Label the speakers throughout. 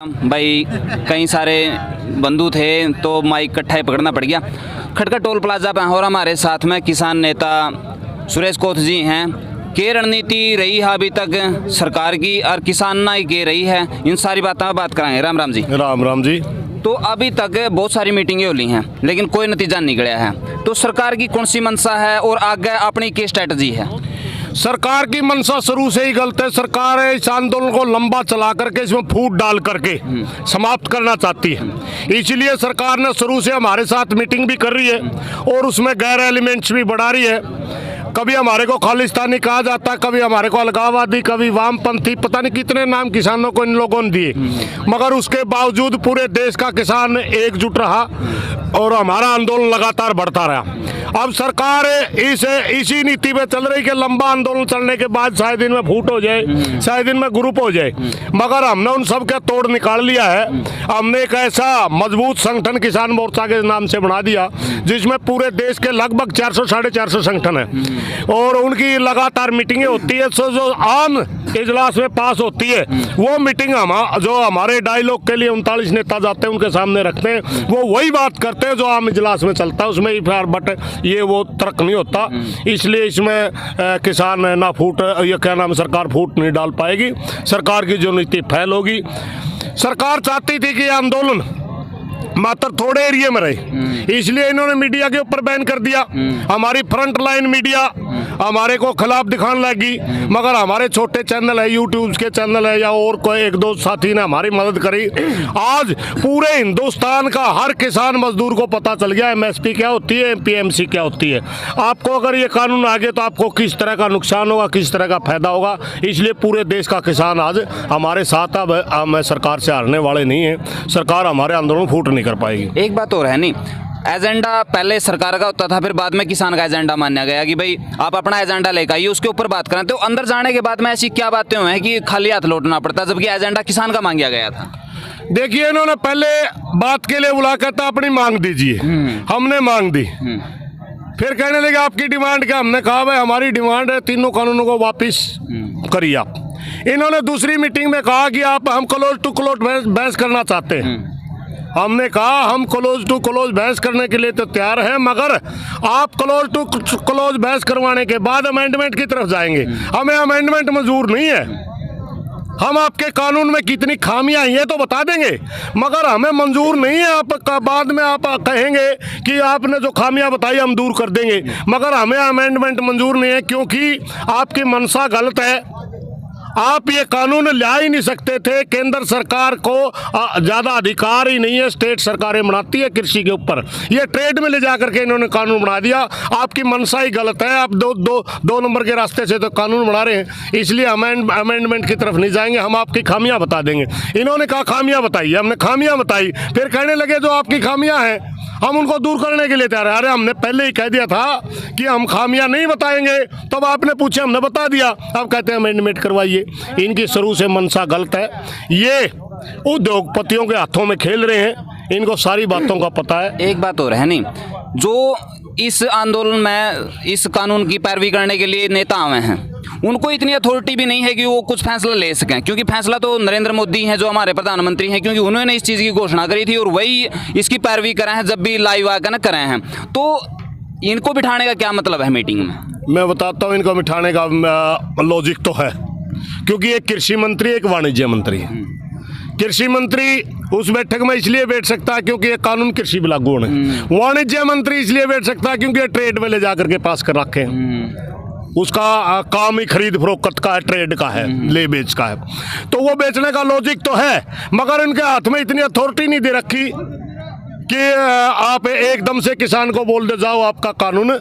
Speaker 1: भाई कई सारे बंधु थे तो माइक इकट्ठा ही पकड़ना पड़ गया। खटका टोल प्लाजा पे और हमारे साथ में किसान नेता सुरेश कोथ जी हैं। क्या रणनीति रही है अभी तक सरकार की और किसान ना की रही है, इन सारी बातों में बात कराएंगे। राम राम जी।
Speaker 2: राम राम जी।
Speaker 1: तो अभी तक बहुत सारी मीटिंगें हुई हैं लेकिन कोई नतीजा नहीं निकला है, तो सरकार की कौन सी मंशा है और आगे अपनी क्या स्ट्रेटजी है?
Speaker 2: सरकार की मंशा शुरू से ही गलत है। सरकार इस आंदोलन को लंबा चला करके इसमें फूट डाल करके समाप्त करना चाहती है। इसलिए सरकार ने शुरू से हमारे साथ मीटिंग भी कर रही है और उसमें गैर एलिमेंट्स भी बढ़ा रही है। कभी हमारे को खालिस्तानी कहा जाता है, कभी हमारे को अलगाववादी, कभी वामपंथी, पता नहीं कितने नाम किसानों को इन लोगों ने दिए, मगर उसके बावजूद पूरे देश का किसान एकजुट रहा और हमारा आंदोलन लगातार बढ़ता रहा। अब सरकार इसी नीति पे चल रही कि लंबा आंदोलन चलने के बाद शायद इनमें फूट हो जाए, शायद इनमें ग्रुप हो जाए, मगर हमने उन सब का तोड़ निकाल लिया है। हमने एक ऐसा मजबूत संगठन किसान मोर्चा के नाम से बना दिया जिसमें पूरे देश के लगभग 400 साढ़े 400 संगठन है और उनकी लगातार मीटिंगें होती है। सो जो आम इजलास में पास होती है वो मीटिंग हम जो हमारे डायलॉग के लिए 39 नेता जाते हैं उनके सामने रखते हैं, वो वही बात करते हैं जो आम इजलास में चलता है, उसमें बट ये वो तर्क नहीं होता। इसलिए इसमें किसान ना फूट, ये क्या नाम, सरकार फूट नहीं डाल पाएगी। सरकार की जो नीति फैल होगी। सरकार चाहती थी कि आंदोलन मात्र थोड़े एरिया में रहे, इसलिए इन्होंने मीडिया के ऊपर बैन कर दिया। हमारी फ्रंट लाइन मीडिया हमारे को खिलाफ दिखाने लगी, मगर हमारे छोटे चैनल है, यूट्यूब के चैनल है या और कोई एक दो साथी ने हमारी मदद करी। आज पूरे हिंदुस्तान का हर किसान मजदूर को पता चल गया एमएसपी क्या होती है, एपीएमसी क्या होती है। आपको अगर ये कानून आ गए तो आपको किस तरह का नुकसान होगा, किस तरह का फायदा होगा। इसलिए पूरे देश का किसान आज हमारे साथ। अब हम सरकार से हारने वाले नहीं है, सरकार हमारे आंदोलन फूट नहीं कर पाएगी।
Speaker 1: एक बात और है नहीं, एजेंडा पहले सरकार का होता था, फिर बाद में किसान का एजेंडा माना गया कि भाई आप अपना एजेंडा लेकर आइए, उसके ऊपर बात करें। तो अंदर जाने के बाद में ऐसी क्या बातें हुई हैं कि खाली हाथ लौटना पड़ता, जबकि एजेंडा किसान का मांगा गया था?
Speaker 2: देखिए, इन्होंने पहले बात के लिए बुला कर था अपनी मांग दीजिए, हमने मांग दी। फिर कहने लगे आपकी डिमांड क्या? हमने कहा भाई हमारी डिमांड है तीनों कानूनों को वापस करिए आप। इन्होंने दूसरी मीटिंग में कहा कि आप हम क्लोज टू क्लोज बहस करना चाहते हैं। हमने कहा हम क्लोज टू क्लोज बहस करने के लिए तो तैयार हैं, मगर आप क्लोज टू क्लोज बहस करवाने के बाद अमेंडमेंट की तरफ जाएंगे। हमें अमेंडमेंट मंजूर नहीं है। हम आपके कानून में कितनी खामियां हैं ये तो बता देंगे, मगर हमें मंजूर नहीं है। आप बाद में आप कहेंगे कि आपने जो खामियां बताई हम दूर कर देंगे, मगर हमें अमेंडमेंट मंजूर नहीं है क्योंकि आपकी मंशा गलत है। आप ये कानून ला ही नहीं सकते थे। केंद्र सरकार को ज़्यादा अधिकार ही नहीं है, स्टेट सरकारें बनाती है कृषि के ऊपर। ये ट्रेड में ले जा करके इन्होंने कानून बना दिया। आपकी मंशा ही गलत है, आप दो नंबर के रास्ते से तो कानून बना रहे हैं, इसलिए अमेंडमेंट की तरफ नहीं जाएंगे। हम आपकी खामियां बता देंगे। इन्होंने कहा खामियां बताइए, हमने खामियां बताई। फिर कहने लगे जो आपकी खामियां हैं हम उनको दूर करने के लिए तैयार है। अरे हमने पहले ही कह दिया था कि हम खामियां नहीं बताएंगे, तब आपने पूछे, हमने बता दिया। अब कहते हैं अमेंडमेंट करवाइए। इनकी शुरू से मंशा गलत है। ये उद्योगपतियों के हाथों में खेल रहे हैं, इनको सारी बातों का पता है।
Speaker 1: एक बात और है नहीं, जो इस आंदोलन में इस कानून की पैरवी करने के लिए नेता आए हैं, उनको इतनी अथॉरिटी भी नहीं है कि वो कुछ फैसला ले सकें, क्योंकि फैसला तो नरेंद्र मोदी हैं जो हमारे प्रधानमंत्री हैं, क्योंकि उन्होंने इस चीज़ की घोषणा करी थी और वही इसकी पैरवी करे हैं जब भी लाइव आकर करे हैं। तो इनको बिठाने का क्या मतलब है मीटिंग में?
Speaker 2: मैं बताता हूँ इनको बिठाने का लॉजिक तो है, क्योंकि एक कृषि मंत्री एक वाणिज्य मंत्री है। कृषि मंत्री उस बैठक में इसलिए बैठ सकता है क्योंकि ये कानून कृषि पर लागू है। वाणिज्य मंत्री इसलिए बैठ सकता है क्योंकि ये ट्रेड में ले जाकर के पास कर रखे हैं। उसका काम ही खरीद फरोख्त का है, ट्रेड का है, ले बेच का है, तो वो बेचने का लॉजिक तो है, मगर इनके हाथ में इतनी अथॉरिटी नहीं दे रखी कि आप एकदम से किसान को बोल दे जाओ आपका कानून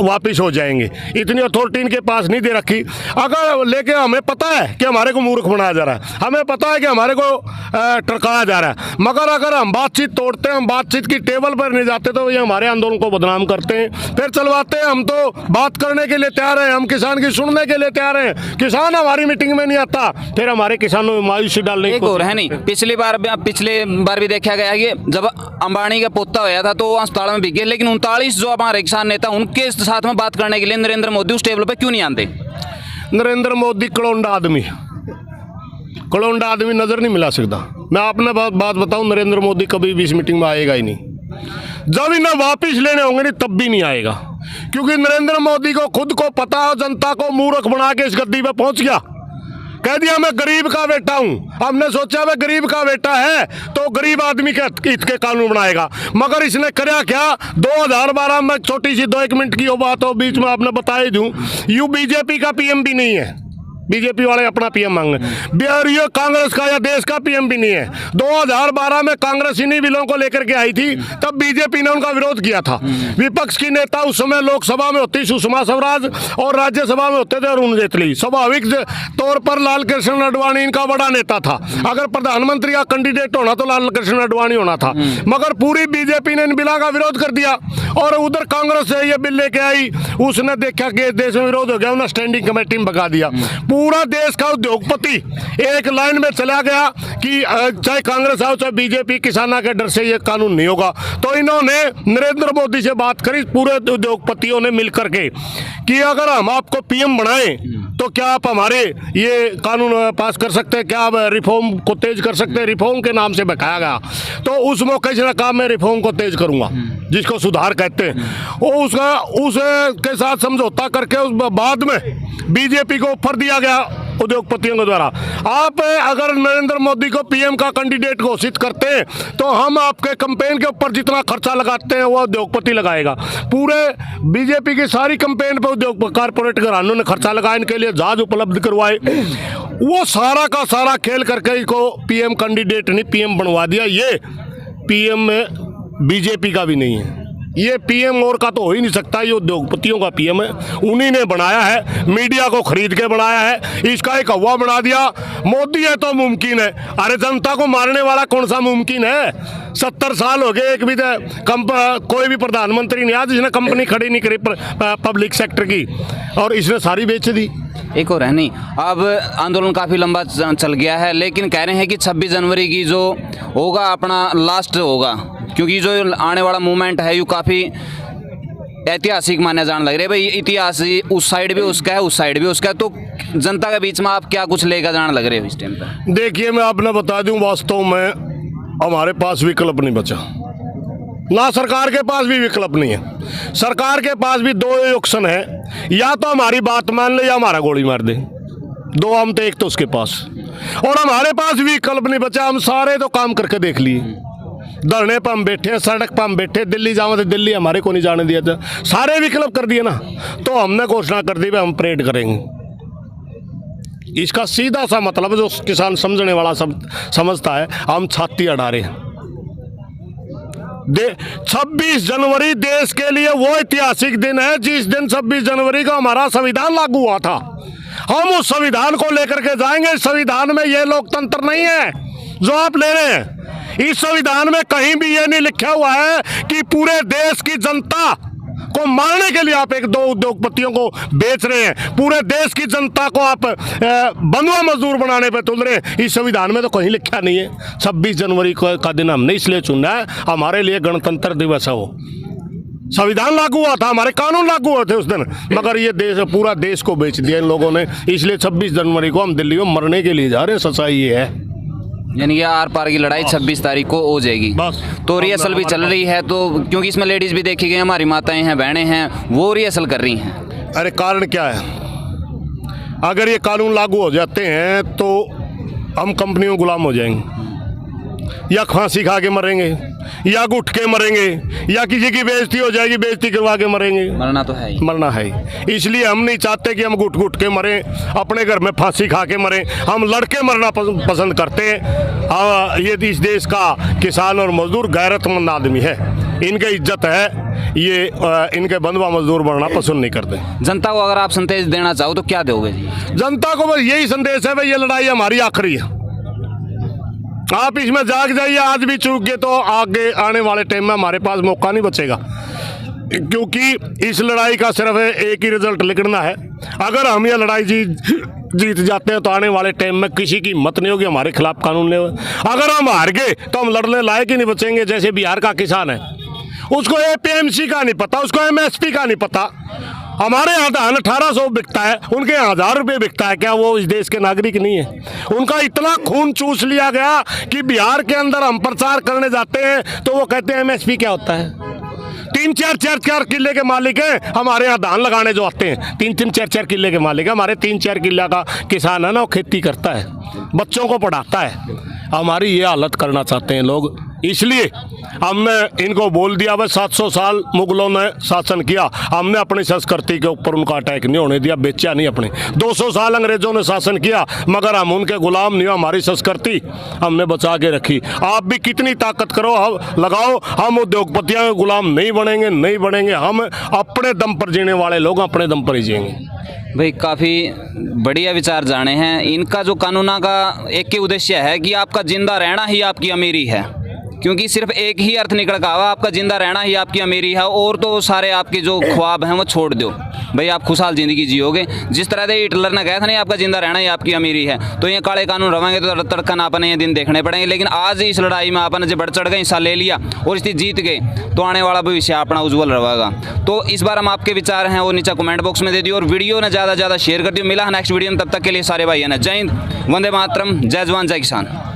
Speaker 2: वापिस हो जाएंगे। इतनी अथॉरिटी इनके पास नहीं दे रखी। अगर लेके हमें पता है कि हमारे को मूर्ख बनाया जा रहा है, हमें पता है कि हमारे को टरकाया जा रहा है, मगर अगर हम बातचीत तोड़ते हैं, हम बातचीत की टेबल पर नहीं जाते तो ये हमारे आंदोलन को बदनाम करते हैं, फिर चलवाते हैं। हम तो बात करने के लिए तैयार हैं, हम किसान की सुनने के लिए तैयार हैं। किसान हमारी मीटिंग में नहीं आता, फिर हमारे किसानों में मायूसी डालने
Speaker 1: एक और है नहीं, पिछली बार भी देखा गया कि जब अंबानी का पोता होया था तो अस्पताल में भी गए, लेकिन 39 जो हमारे किसान नेता उनके साथ में बात करने के लिए नरेंद्र मोदी उस टेबल पर क्यों नहीं आते?
Speaker 2: नरेंद्र मोदी कलौंडा आदमी, कलोंडा आदमी नज़र नहीं मिला सकता। मैं आपने बात बताऊं, नरेंद्र मोदी कभी भी इस मीटिंग में आएगा ही नहीं। जब इन्हें वापिस लेने होंगे नहीं तब भी नहीं आएगा, क्योंकि नरेंद्र मोदी को खुद को पता है, जनता को मूर्ख बना के इस गद्दी पे पहुंच गया। कह दिया मैं गरीब का बेटा हूं। हमने सोचा वह गरीब का बेटा है तो गरीब आदमी के हित के कानून बनाएगा, मगर इसने कर्या क्या। 2012 में छोटी सी 2-1 मिनट की वो बात हो बीच में आपने बता ही दूं, यू बीजेपी का पीएम भी नहीं है। बीजेपी वाले अपना पीएम मांगे, बिहार ये कांग्रेस का या देश का पीएम भी नहीं है। 2012 में कांग्रेस इन्हीं बिलों को लेकर के आई थी, तब बीजेपी ने उनका विरोध किया था। विपक्ष की नेता उस समय लोकसभा में होती सुषमा स्वराज और राज्यसभा में होते थे अरुण जेटली। स्वाभाविक तौर पर लाल कृष्ण आडवाणी इनका बड़ा नेता था। अगर प्रधानमंत्री का कैंडिडेट होना तो लाल कृष्ण आडवाणी होना था, मगर पूरी बीजेपी ने इन बिलों का विरोध कर दिया। और उधर कांग्रेस से ये बिल लेके आई, उसने देखा कि देश में विरोध हो गया, उन्होंने स्टैंडिंग कमेटी में भगा दिया। पूरा देश का उद्योगपति एक लाइन में चला गया कि चाहे कांग्रेस आओ चाहे बीजेपी, किसानों के डर से ये कानून नहीं होगा। तो इन्होंने नरेंद्र मोदी से बात करी पूरे उद्योगपतियों ने मिलकर के कि अगर हम आपको पीएम बनाएं तो क्या आप हमारे ये कानून पास कर सकते हैं, क्या आप रिफॉर्म को तेज कर सकते हैं। रिफॉर्म के नाम से बकाया गया, तो उस मौके से कहा मैं रिफॉर्म को तेज करूंगा, जिसको सुधार कहते हैं। वो उसके साथ समझौता करके उस बाद में बीजेपी को ऑफर दिया गया उद्योगपतियों के द्वारा, आप अगर नरेंद्र मोदी को पीएम का कैंडिडेट घोषित करते हैं तो हम आपके कैंपेन के ऊपर जितना खर्चा लगाते हैं वो उद्योगपति लगाएगा। पूरे बीजेपी की सारी कैंपेन पे उद्योग कारपोरेट घरानों ने खर्चा लगाया, इनके लिए जहाज उपलब्ध करवाए। वो सारा का सारा खेल करके इसको पीएम कैंडिडेट नहीं पीएम बनवा दिया। ये पीएम में बीजेपी का भी नहीं है, ये पीएम और का तो हो ही नहीं सकता, ये उद्योगपतियों का पीएम है। उन्हीं ने बनाया है, मीडिया को खरीद के बनाया है, इसका एक हवा बना दिया। मोदी है तो मुमकिन है, अरे जनता को मारने वाला कौन सा मुमकिन है। 70 साल हो गए, एक भी कोई भी प्रधानमंत्री नहीं आज जिसने कंपनी खड़ी नहीं करी पब्लिक सेक्टर की, और इसने सारी बेच दी।
Speaker 1: एक और है नहीं, अब आंदोलन काफ़ी लंबा चल गया है, लेकिन कह रहे हैं कि 26 जनवरी की जो होगा अपना लास्ट होगा, क्योंकि जो आने वाला मूवमेंट है यू काफ़ी ऐतिहासिक माने जाने लग रहे हैं। भाई इतिहास उस साइड भी उसका है, उस साइड भी उसका है, तो जनता के बीच में आप क्या कुछ लेकर जाने लग रहे हो इस टाइम पर।
Speaker 2: देखिए मैं आपने बता दूं, वास्तव में हमारे पास विकल्प नहीं बचा, ना सरकार के पास भी विकल्प नहीं है। सरकार के पास भी 2 ऑप्शन है, या तो हमारी बात मान ले या हमारा गोली मार दे, 2 हम तो एक तो उसके पास। और हमारे पास भी विकल्प नहीं बचा, हम सारे तो काम करके देख लिए। धरने पर हम बैठे, सड़क पर हम बैठे, दिल्ली जाओ तो दिल्ली हमारे को नहीं जाने दिया था, सारे विकल्प कर दिए ना। तो हमने घोषणा कर दी हम परेड करेंगे। इसका सीधा सा मतलब जो किसान समझने वाला समझता है, हम छाती अड़ा रहे हैं। 26 जनवरी देश के लिए वो ऐतिहासिक दिन है जिस दिन 26 जनवरी को हमारा संविधान लागू हुआ था। हम उस संविधान को लेकर के जाएंगे। संविधान में ये लोकतंत्र नहीं है जो आप ले रहे हैं। इस संविधान में कहीं भी ये नहीं लिखा हुआ है कि पूरे देश की जनता को मारने के लिए आप 1-2 उद्योगपतियों को बेच रहे हैं, पूरे देश की जनता को आप बंधुआ मजदूर बनाने पे तुल रहे हैं। इस संविधान में तो कहीं लिखा नहीं है। 26 जनवरी का दिन हमने इसलिए चुना है, हमारे लिए गणतंत्र दिवस है। वो संविधान लागू हुआ था, हमारे कानून लागू हुए थे उस दिन, मगर ये देश पूरा देश को बेच दिया इन लोगों ने। इसलिए 26 जनवरी को हम दिल्ली में मरने के लिए जा रहे हैं। सच्चाई ये है,
Speaker 1: यानी कि आर पार की लड़ाई 26 तारीख को हो जाएगी।
Speaker 2: बस
Speaker 1: तो रिहर्सल भी चल रही है, तो क्योंकि इसमें लेडीज़ भी देखी गई, हमारी माताएं हैं, बहनें हैं, वो रिहर्सल कर रही हैं।
Speaker 2: अरे कारण क्या है, अगर ये कानून लागू हो जाते हैं तो हम कंपनियों गुलाम हो जाएंगे, या फांसी खा के मरेंगे, या घुट के मरेंगे, या किसी की बेइज्जती हो जाएगी, बेइज्जती करवा के मरेंगे।
Speaker 1: मरना तो है ही,
Speaker 2: मरना है ही। इसलिए हम नहीं चाहते कि हम घुट घुट के मरें, अपने घर में फांसी खा के मरें। हम लड़के मरना पसंद करते हैं। ये इस देश का किसान और मजदूर गैरतमंद आदमी है, इनकी इज्जत है, ये इनके बंधुआ मजदूर बनना पसंद नहीं करते।
Speaker 1: जनता को अगर आप संदेश देना चाहो तो क्या दोगे जी?
Speaker 2: जनता को बस यही संदेश है भाई, ये लड़ाई हमारी आखिरी है। आप इसमें जाग जाइए, आज भी चूक गए तो आगे आने वाले टाइम में हमारे पास मौका नहीं बचेगा, क्योंकि इस लड़ाई का सिर्फ एक ही रिजल्ट निकलना है। अगर हम ये लड़ाई जीत जाते हैं तो आने वाले टाइम में किसी की हिम्मत नहीं होगी हमारे खिलाफ कानून ले। अगर हम हार गए तो हम लड़ने लायक ही नहीं बचेंगे। जैसे बिहार का किसान है, उसको एपीएमसी का नहीं पता, उसको एमएसपी का नहीं पता। हमारे यहाँ धान 1800 बिकता है, उनके यहाँ 1000 रुपये बिकता है। क्या वो इस देश के नागरिक नहीं है? उनका इतना खून चूस लिया गया कि बिहार के अंदर हम प्रचार करने जाते हैं तो वो कहते हैं MSP क्या होता है। 3-4 किले के मालिक हैं हमारे यहाँ धान लगाने जो आते हैं, 3-4 किले के मालिक है हमारे। 3-4 किला का किसान है ना, वो खेती करता है, बच्चों को पढ़ाता है। हमारी ये हालत करना चाहते हैं लोग, इसलिए हमने इनको बोल दिया भाई 700 साल मुगलों ने शासन किया, हमने अपनी संस्कृति के ऊपर उनका अटैक नहीं होने दिया, बेचा नहीं अपने। 200 साल अंग्रेजों ने शासन किया मगर हम उनके गुलाम नहीं, हमारी संस्कृति हमने बचा के रखी। आप भी कितनी ताकत करो, हम लगाओ, हम उद्योगपतियों के गुलाम नहीं बनेंगे, नहीं बनेंगे। हम अपने दम पर जीने वाले लोग अपने दम पर ही जिएंगे।
Speaker 1: भाई काफ़ी बढ़िया विचार जाने हैं। इनका जो कानूना का एक ही उद्देश्य है कि आपका जिंदा रहना ही आपकी अमीरी है, क्योंकि सिर्फ एक ही अर्थ निकल का हुआ, आपका जिंदा रहना ही आपकी अमीरी है, और तो सारे आपके जो ख्वाब हैं वो छोड़ दो भाई, आप खुशहाल ज़िंदगी जियोगे। जिस तरह से हिटलर ने कहा था नहीं आपका जिंदा रहना ही आपकी अमीरी है, तो ये काले कानून रहेंगे तो तड़का ना अपने ये दिन देखने पड़ेंगे। लेकिन आज इस लड़ाई में अपन जब बढ़ चढ़ गए, हिस्सा ले लिया और इस जीत गए, तो आने वाला भविष्य अपना उज्जवल रहेगा। तो इस बार हम आपके विचार हैं वो नीचे कमेंट बॉक्स में दे दियो और वीडियो ने ज़्यादा से ज़्यादा शेयर कर दियो। मिला है नेक्स्ट वीडियो में, तब तक के लिए सारे भाई है ना, जय हिंद, वंदे मातरम, जय जवान जय किसान।